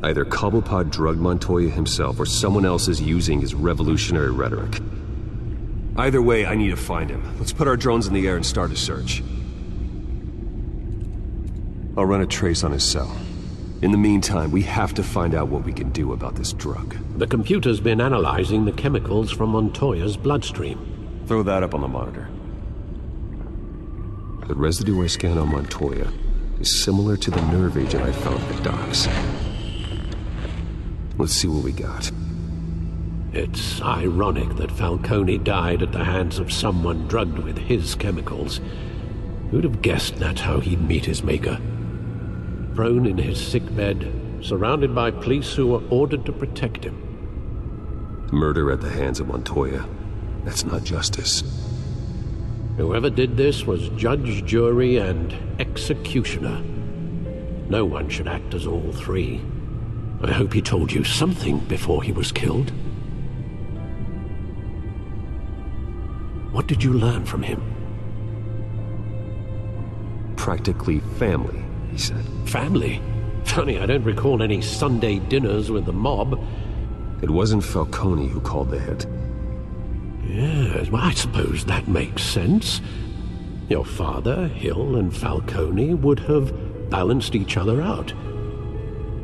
Either Cobblepot drugged Montoya himself or someone else is using his revolutionary rhetoric. Either way, I need to find him. Let's put our drones in the air and start a search. I'll run a trace on his cell. In the meantime, we have to find out what we can do about this drug. The computer's been analyzing the chemicals from Montoya's bloodstream. Throw that up on the monitor. The residue I scanned on Montoya is similar to the nerve agent I found at the docks. Let's see what we got. It's ironic that Falcone died at the hands of someone drugged with his chemicals. Who'd have guessed that's how he'd meet his maker? Prone in his sickbed, surrounded by police who were ordered to protect him. Murder at the hands of Montoya. That's not justice. Whoever did this was judge, jury, and executioner. No one should act as all three. I hope he told you something before he was killed. What did you learn from him? Practically family, he said. Family? Funny, I don't recall any Sunday dinners with the mob. It wasn't Falcone who called the hit. Yes, well, I suppose that makes sense. Your father, Hill, and Falcone would have balanced each other out.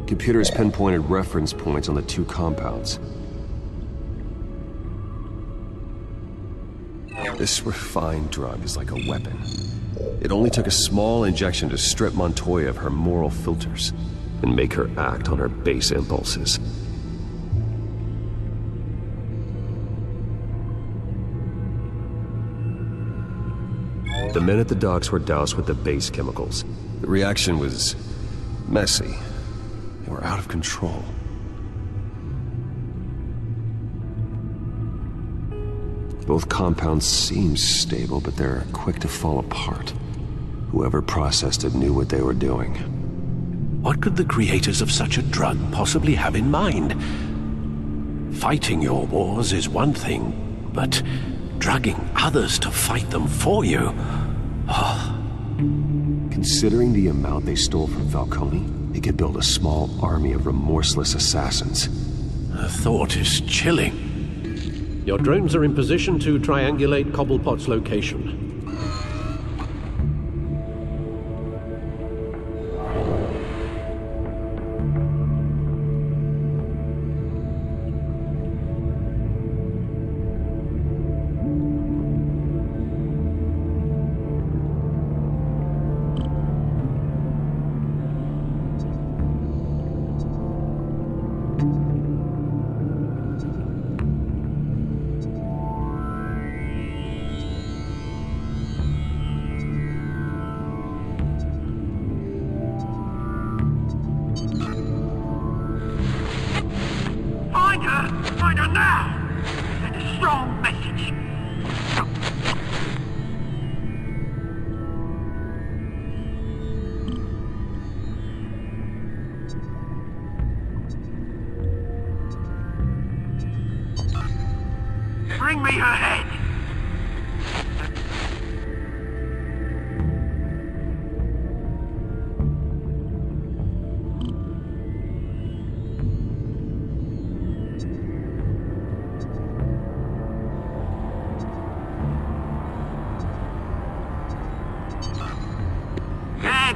Computers pinpointed reference points on the two compounds. This refined drug is like a weapon. It only took a small injection to strip Montoya of her moral filters and make her act on her base impulses. The men at the docks were doused with the base chemicals. The reaction was messy. They were out of control. Both compounds seem stable, but they're quick to fall apart. Whoever processed it knew what they were doing. What could the creators of such a drug possibly have in mind? Fighting your wars is one thing, but drugging others to fight them for you? Oh. Considering the amount they stole from Falcone, they could build a small army of remorseless assassins. The thought is chilling. Your drones are in position to triangulate Cobblepot's location. Find her now! Send a strong message. Bring me her head!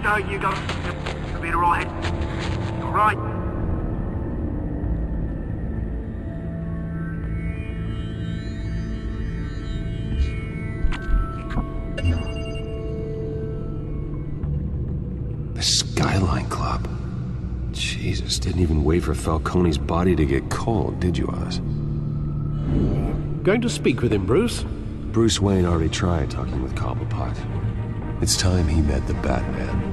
There you go. You'll be alright. Alright. The Skyline Club. Jesus, didn't even wait for Falcone's body to get cold, did you, Oz? Going to speak with him, Bruce? Bruce Wayne already tried talking with Cobblepot. It's time he met the Batman.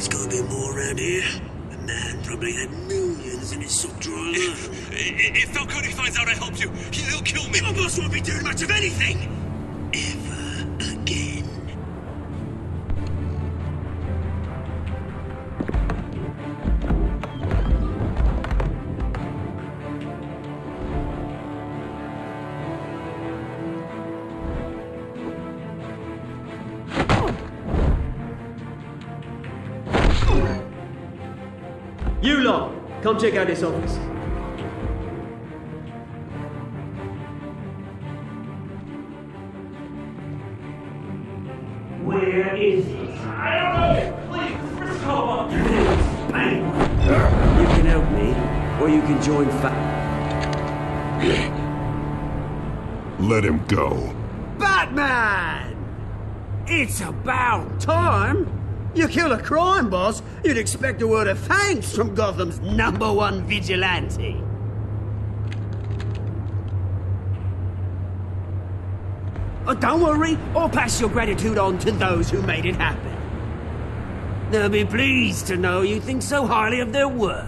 there's gonna be more around here. The man probably had millions in his sock drawer alone. If Falcone finds out I helped you, he'll kill me. My boss won't be doing much of anything! Ever again. You lot, come check out this office. Where is it? I don't know. Please, just call up. Bang! You can help me, or you can join Let him go. Batman! It's about time! You kill a crime boss, you'd expect a word of thanks from Gotham's #1 vigilante. Oh, don't worry, I'll pass your gratitude on to those who made it happen. They'll be pleased to know you think so highly of their work.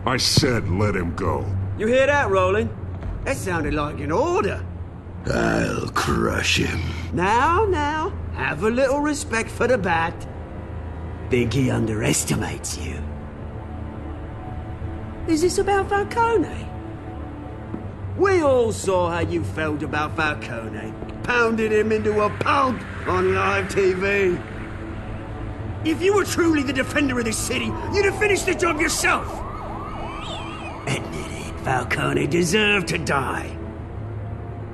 I said let him go. You hear that, Roland? That sounded like an order. I'll crush him. Now, have a little respect for the Bat. Think he underestimates you. Is this about Falcone? We all saw how you felt about Falcone. Pounded him into a pulp on live TV. If you were truly the defender of this city, you'd have finished the job yourself. Admit it, Falcone deserved to die.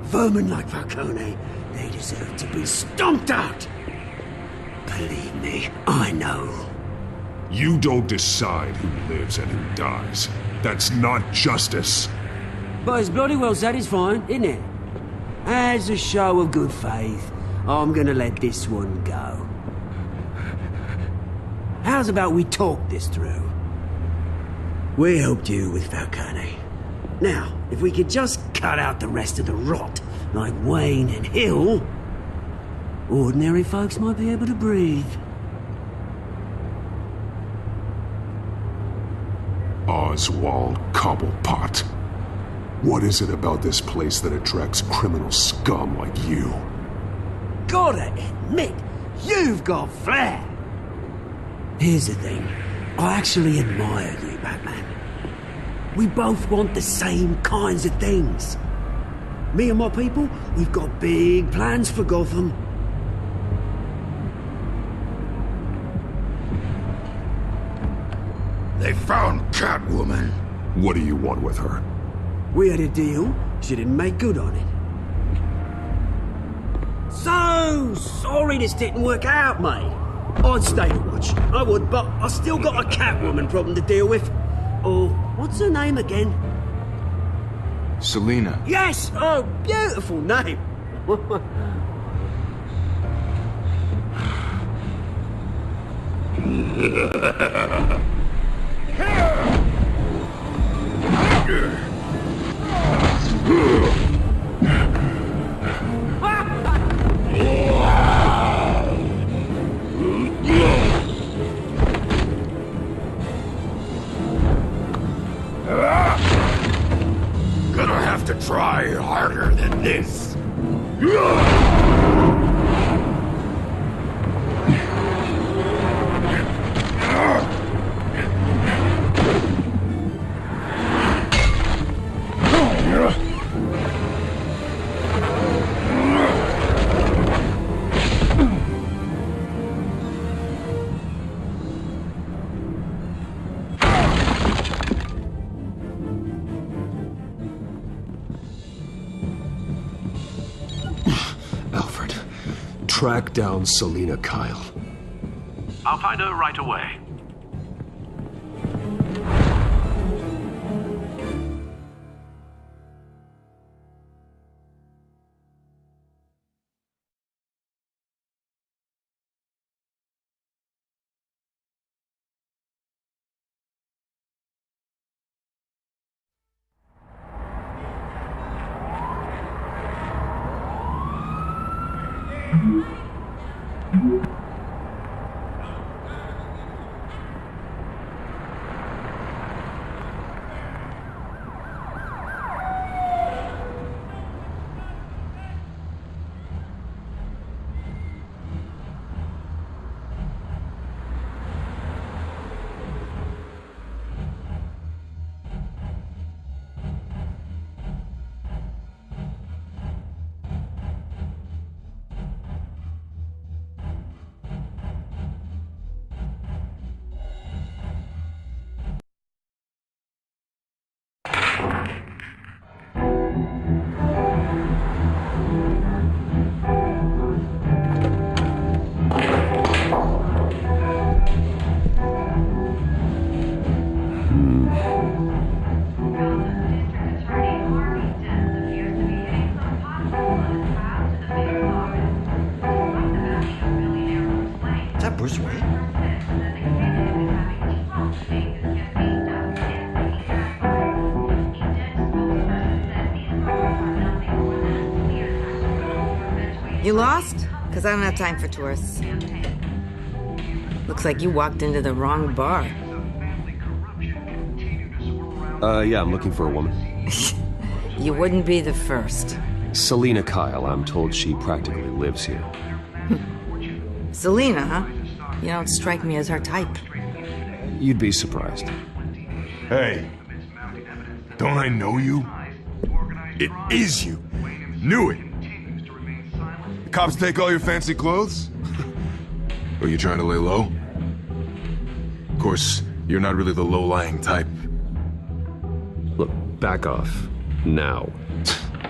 Vermin like Falcone, they deserve to be stomped out. Believe me, I know. You don't decide who lives and who dies. That's not justice. But it's bloody well satisfying, isn't it? As a show of good faith, I'm gonna let this one go. How's about we talk this through? We helped you with Falcone. Now, if we could just cut out the rest of the rot, like Wayne and Hill, ordinary folks might be able to breathe. Oswald Cobblepot. What is it about this place that attracts criminal scum like you? Gotta admit, you've got flair. Here's the thing. I actually admire you, Batman. We both want the same kinds of things. Me and my people, we've got big plans for Gotham. They found Catwoman. What do you want with her? We had a deal. She didn't make good on it. So sorry this didn't work out, mate. I'd stay to watch. I would, but I still got a Catwoman problem to deal with. Oh, what's her name again? Selina. Yes! Oh, beautiful name. Gonna have to try harder than this. Alfred, track down Selina Kyle. I'll find her right away. Bruce Wayne? You lost? Because I don't have time for tourists. Looks like you walked into the wrong bar. Yeah, I'm looking for a woman. You wouldn't be the first. Selina Kyle, I'm told she practically lives here. Selina, huh? You don't strike me as her type. You'd be surprised. Hey, don't I know you? It is you. Knew it. The cops take all your fancy clothes? Are you trying to lay low? Of course, you're not really the low-lying type. Look, back off. Now.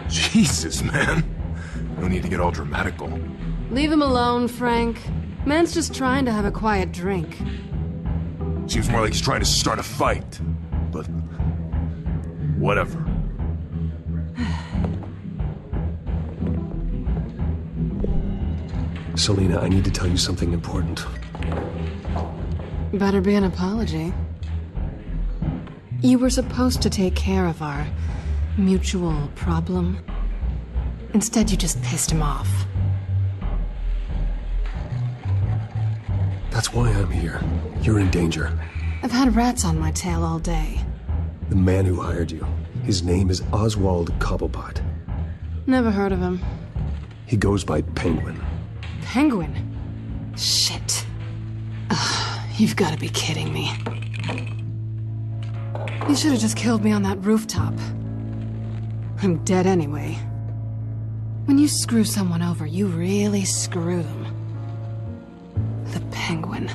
Jesus, man. No need to get all dramatical. Leave him alone, Frank. Man's just trying to have a quiet drink. Seems more like he's trying to start a fight. But... whatever. Selina, I need to tell you something important. Better be an apology. You were supposed to take care of our mutual problem. Instead, you just pissed him off. That's why I'm here. You're in danger. I've had rats on my tail all day. The man who hired you, his name is Oswald Cobblepot. Never heard of him. He goes by Penguin. Penguin? Shit. Ugh, you've got to be kidding me. You should have just killed me on that rooftop. I'm dead anyway. When you screw someone over, you really screw them. The Penguin.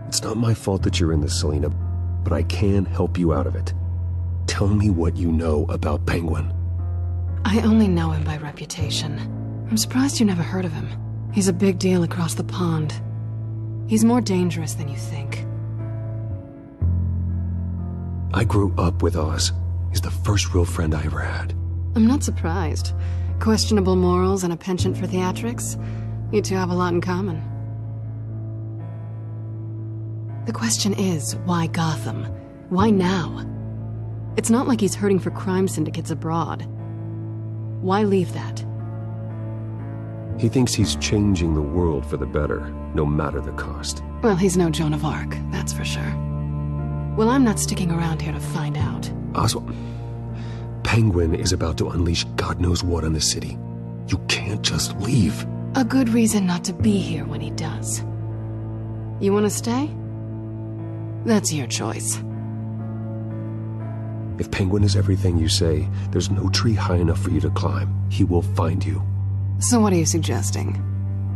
It's not my fault that you're in this, Selina, but I can help you out of it. Tell me what you know about Penguin. I only know him by reputation. I'm surprised you never heard of him. He's a big deal across the pond. He's more dangerous than you think. I grew up with Oz. He's the first real friend I ever had. I'm not surprised. Questionable morals and a penchant for theatrics. You two have a lot in common. The question is, why Gotham? Why now? It's not like he's hurting for crime syndicates abroad. Why leave that? He thinks he's changing the world for the better, no matter the cost. Well, he's no Joan of Arc, that's for sure. Well, I'm not sticking around here to find out. Oswald, Penguin is about to unleash God knows what on the city. You can't just leave. A good reason not to be here when he does. You want to stay? That's your choice. If Penguin is everything you say, there's no tree high enough for you to climb. He will find you. So what are you suggesting?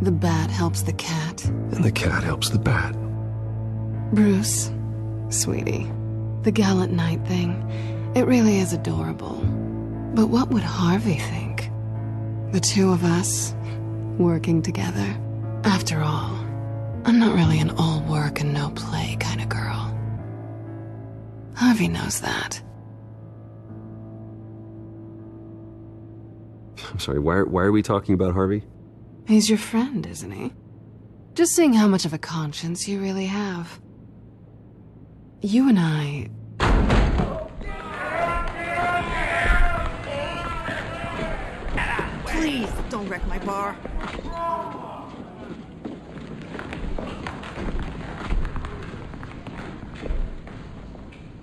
The bat helps the cat? And the cat helps the bat. Bruce, sweetie, the gallant knight thing, it really is adorable. But what would Harvey think? The two of us, working together. After all, I'm not really an all work and no play kind of girl. Harvey knows that. I'm sorry, why are we talking about Harvey? He's your friend, isn't he? Just seeing how much of a conscience you really have. You and I... Please, don't wreck my bar.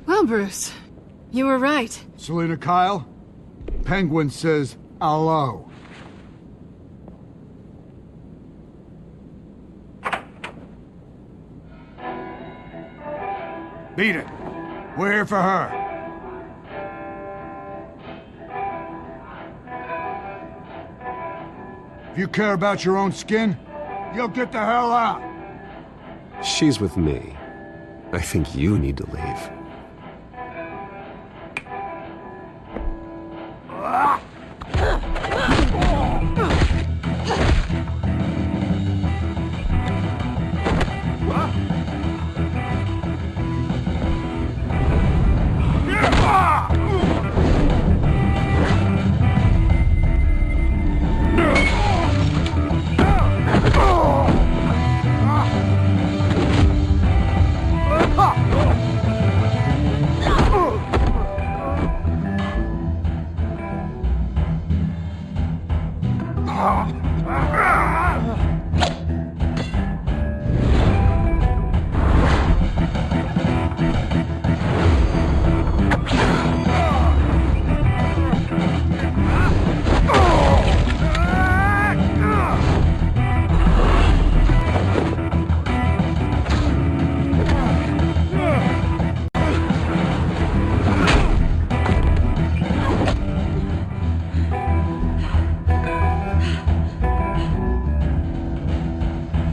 Well, Bruce, you were right. Selina Kyle, Penguin says hello. Beat it. We're here for her. If you care about your own skin, you'll get the hell out. She's with me. I think you need to leave.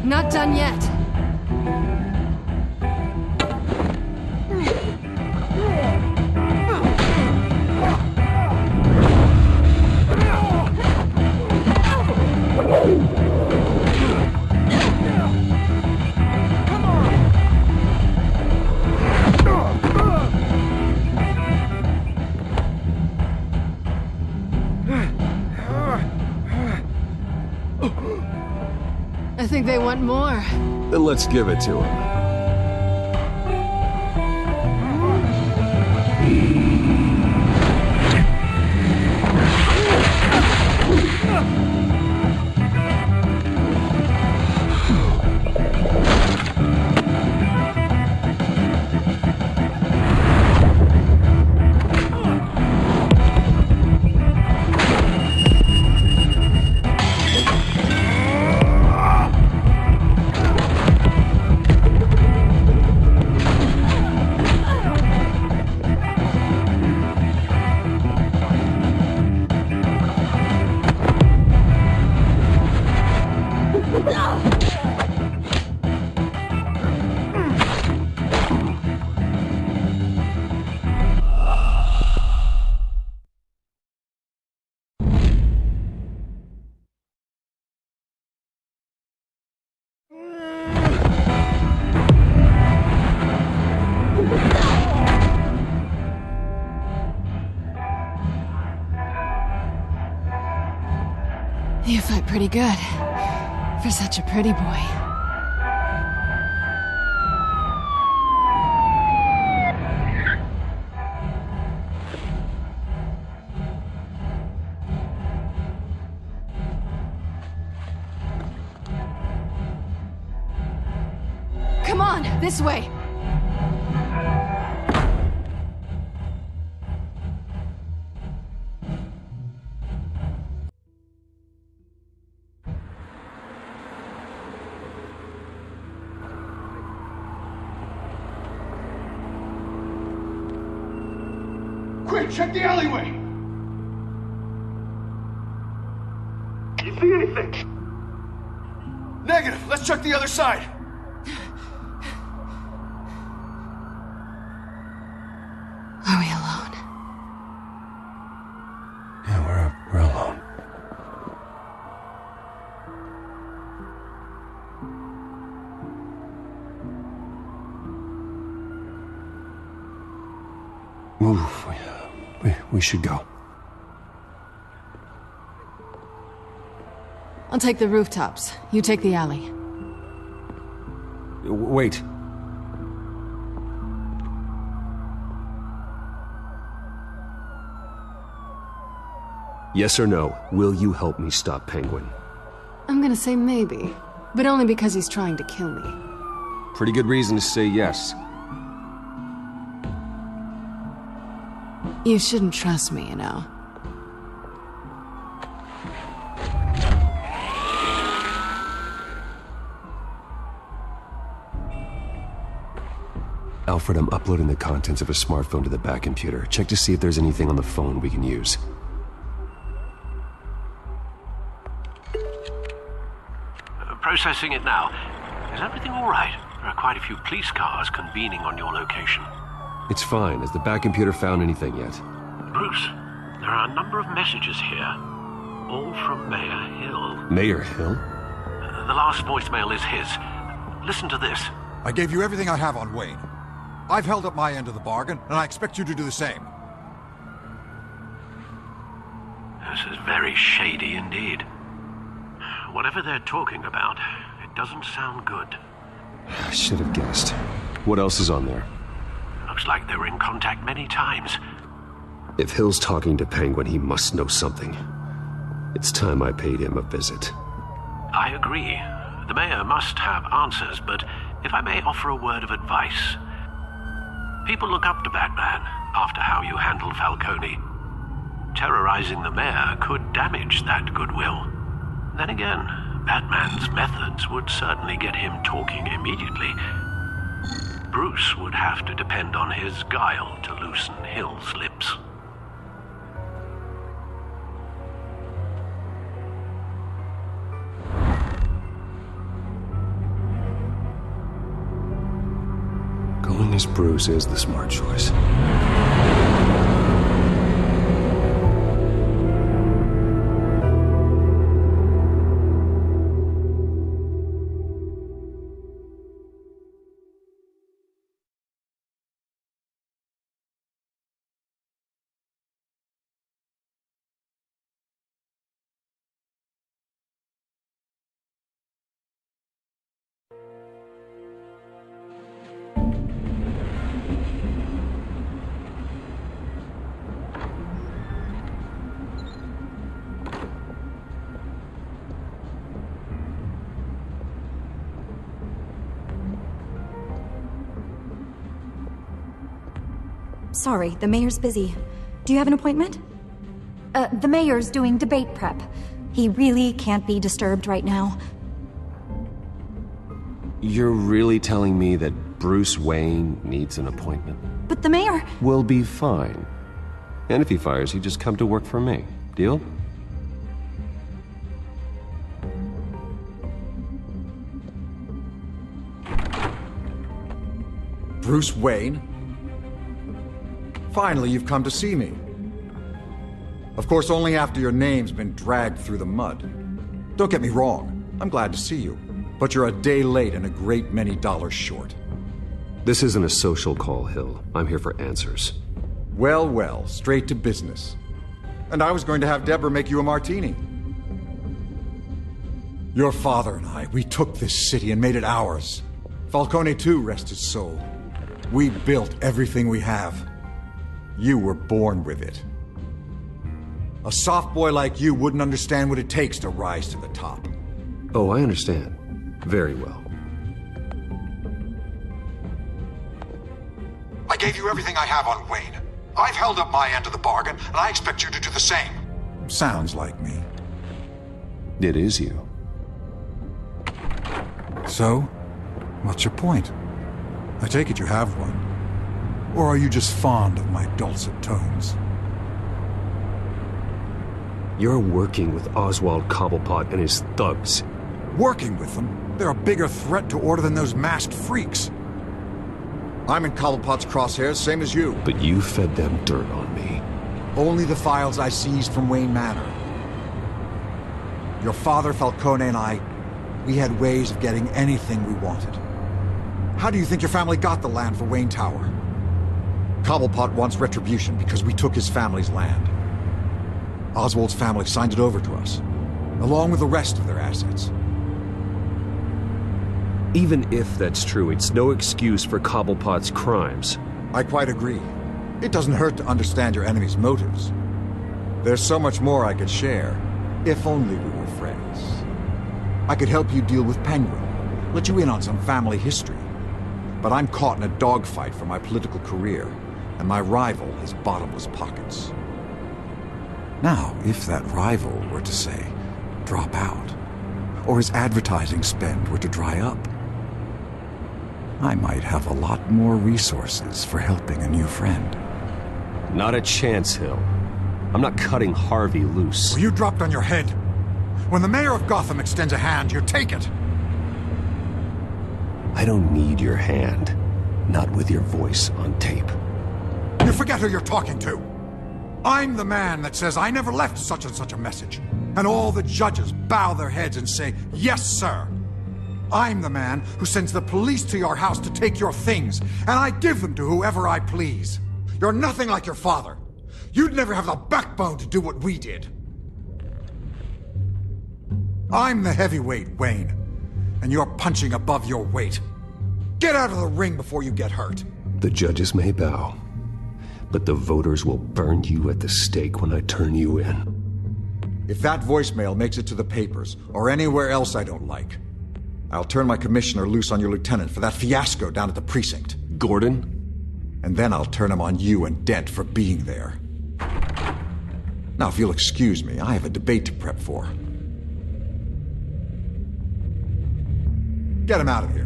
Not done yet. I think they want more. Then let's give it to him. You fight pretty good. For such a pretty boy. Come on, this way. Quick, check the alleyway! You see anything? Negative. Let's check the other side. Are we alone? Yeah, we're alone. Move. We should go. I'll take the rooftops. You take the alley. Wait. Yes or no, will you help me stop Penguin? I'm gonna say maybe, but only because he's trying to kill me. Pretty good reason to say yes. You shouldn't trust me, you know. Alfred, I'm uploading the contents of a smartphone to the back computer. Check to see if there's anything on the phone we can use. Processing it now. Is everything all right? There are quite a few police cars convening on your location. It's fine. Has the back computer found anything yet? Bruce, there are a number of messages here. All from Mayor Hill. Mayor Hill? The last voicemail is his. Listen to this. I gave you everything I have on Wayne. I've held up my end of the bargain, and I expect you to do the same. This is very shady indeed. Whatever they're talking about, it doesn't sound good. I should have guessed. What else is on there? Looks like they were in contact many times. If Hill's talking to Penguin, he must know something. It's time I paid him a visit. I agree. The mayor must have answers, but if I may offer a word of advice. People look up to Batman after how you handled Falcone. Terrorizing the mayor could damage that goodwill. Then again, Batman's methods would certainly get him talking immediately. Bruce would have to depend on his guile to loosen Hill's lips. Going as Bruce is the smart choice. Sorry, the mayor's busy. Do you have an appointment? The mayor's doing debate prep. He really can't be disturbed right now. You're really telling me that Bruce Wayne needs an appointment? But the mayor... Will be fine. And if he fires you, just come to work for me. Deal? Bruce Wayne? Finally, you've come to see me. Of course, only after your name's been dragged through the mud. Don't get me wrong, I'm glad to see you. But you're a day late and a great many dollars short. This isn't a social call, Hill. I'm here for answers. Well, well, straight to business. And I was going to have Deborah make you a martini. Your father and I, we took this city and made it ours. Falcone too, rest his soul. We built everything we have. You were born with it. A soft boy like you wouldn't understand what it takes to rise to the top. Oh, I understand. Very well. I gave you everything I have on Wayne. I've held up my end of the bargain, and I expect you to do the same. Sounds like me. It is you. So, what's your point? I take it you have one. Or are you just fond of my dulcet tones? You're working with Oswald Cobblepot and his thugs. Working with them? They're a bigger threat to order than those masked freaks. I'm in Cobblepot's crosshairs, same as you. But you fed them dirt on me. Only the files I seized from Wayne Manor. Your father, Falcone, and I, we had ways of getting anything we wanted. How do you think your family got the land for Wayne Tower? Cobblepot wants retribution because we took his family's land. Oswald's family signed it over to us, along with the rest of their assets. Even if that's true, it's no excuse for Cobblepot's crimes. I quite agree. It doesn't hurt to understand your enemy's motives. There's so much more I could share, if only we were friends. I could help you deal with Penguin, let you in on some family history. But I'm caught in a dogfight for my political career, and my rival has bottomless pockets. Now, if that rival were to, say, drop out, or his advertising spend were to dry up, I might have a lot more resources for helping a new friend. Not a chance, Hill. I'm not cutting Harvey loose. Well, you dropped on your head. When the mayor of Gotham extends a hand, you take it. I don't need your hand. Not with your voice on tape. You forget who you're talking to. I'm the man that says I never left such and such a message. And all the judges bow their heads and say, yes, sir. I'm the man who sends the police to your house to take your things, and I give them to whoever I please. You're nothing like your father. You'd never have the backbone to do what we did. I'm the heavyweight, Wayne, and you're punching above your weight. Get out of the ring before you get hurt. The judges may bow, but the voters will burn you at the stake when I turn you in. If that voicemail makes it to the papers, or anywhere else I don't like, I'll turn my commissioner loose on your lieutenant for that fiasco down at the precinct. Gordon? And then I'll turn him on you and Dent for being there. Now, if you'll excuse me, I have a debate to prep for. Get him out of here.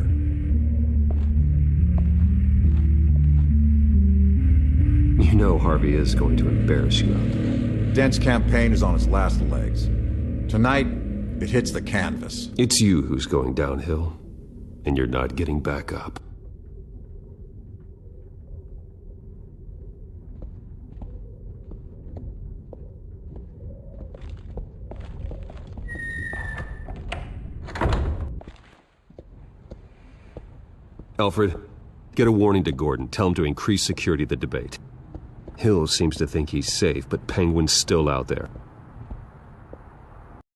You know Harvey is going to embarrass you out there. Dent's campaign is on its last legs. Tonight, it hits the canvas. It's you who's going downhill, and you're not getting back up. Alfred, get a warning to Gordon. Tell him to increase security of the debate. Hill seems to think he's safe, but Penguin's still out there.